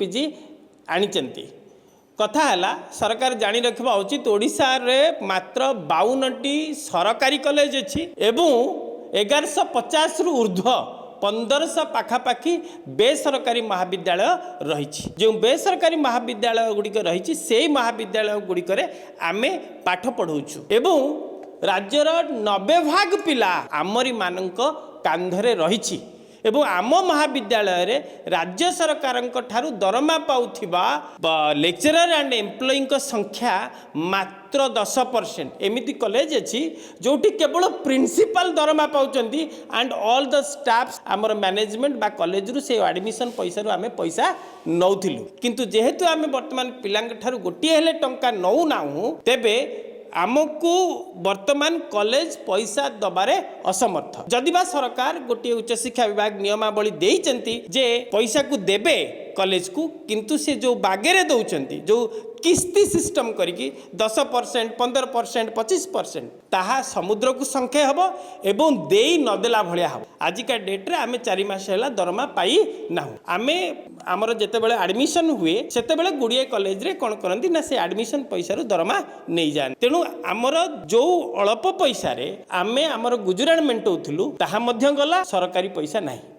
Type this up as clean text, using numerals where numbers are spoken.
PG ଆଣିଛନ୍ତି। କଥା ହେଲା ସରକାର ଜାଣି ରଖିବା ଉଚିତ ଓଡ଼ିଶାରେ ମାତ୍ର 52ଟି ସରକାରୀ କଲେଜ ଅଛି ଏବଂ 1150 ଊର୍ଦ୍ଧ୍ୱ 1500 ପାଖାପାଖି ବେସରକାରୀ ମହାବିଦ୍ୟାଳୟ ରହିଛି। ଯେଉଁ ବେସରକାରୀ ମହାବିଦ୍ୟାଳୟ ଗୁଡ଼ିକ ରହିଛି ସେହି ମହାବିଦ୍ୟାଳୟ ଗୁଡ଼ିକରେ ଆମେ ପାଠ ପଢ଼ାଉଛୁ ଏବଂ ରାଜ୍ୟର 90% ପିଲା ଆମରି ମାନଙ୍କ କାନ୍ଧରେ ରହିଛି ଏବଂ ଆମ ମହାବିଦ୍ୟାଳୟରେ ରାଜ୍ୟ ସରକାରଙ୍କ ଠାରୁ ଦରମା ପାଉଥିବା ଲେକ୍ଚରର ଆଣ୍ଡ ଏମ୍ପ୍ଲୟୀଙ୍କ ସଂଖ୍ୟା ମାତ୍ର 10%। ଏମିତି କଲେଜ ଅଛି ଯେଉଁଠି କେବଳ ପ୍ରିନ୍ସିପାଲ ଦରମା ପାଉଛନ୍ତି ଆଣ୍ଡ ଅଲ୍ ଦ ଷ୍ଟାଫ୍ ଆମର ମ୍ୟାନେଜମେଣ୍ଟ ବା କଲେଜରୁ ସେ ଆଡ଼ମିସନ୍ ପଇସାରୁ ଆମେ ପଇସା ନେଉଥିଲୁ। କିନ୍ତୁ ଯେହେତୁ ଆମେ ବର୍ତ୍ତମାନ ପିଲାଙ୍କ ଠାରୁ ଗୋଟିଏ ହେଲେ ଟଙ୍କା ନେଉନାହୁଁ ତେବେ आमको वर्तमान कॉलेज पैसा दबारे असमर्थ। जदि बा सरकार गोटे उच्च शिक्षा विभाग नियमावली देइचंती जे पैसा को देबे कॉलेज को किंतु से जो बागेरे दौचंती जो किस्ती सिस्टम करिकी 10% 15% 25% ताहा समुद्र को संख्या हबो एवं देई नदेला भलिया हबो। आजिका डेट रे आमे 4 मास हैला दरमा पाई नाहु। आमे हमर जेते बेले एडमिशन हुए सेते बेले गुडिये कॉलेज रे कोन करंती ना से एडमिशन पैसा रो दरमा नै जान। तेनु हमर जो अल्प पैसा रे आमे हमर गुजराण मेंटौथिलु ताहा मध्य गला सरकारी पैसा नाही।